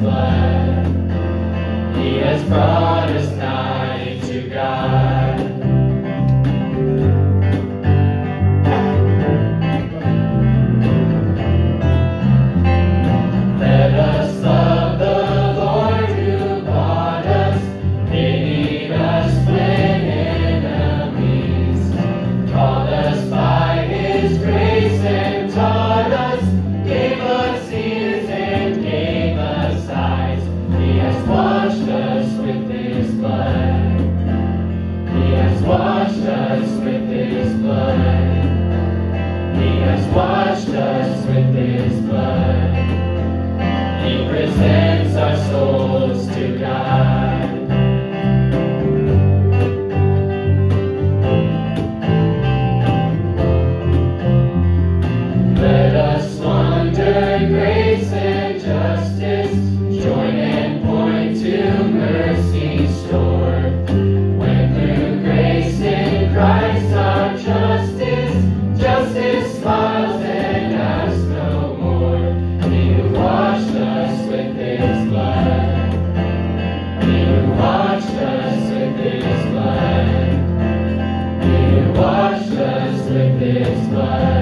blood. He has brought us nigh to God. Let us love the Lord who bought us, pitied us when enemies, called us by His grace and taught us, gave us ears and gave us eyes. He has washed us with His blood. He has washed us with His blood. He has washed us with His blood. He presents our souls to God. Let us wander grace and justice, join and point to mercy's store. When through grace in Christ our justice smiles and asks no more. He who washed us with His blood. He who washed us with His blood. He who washed us with His blood.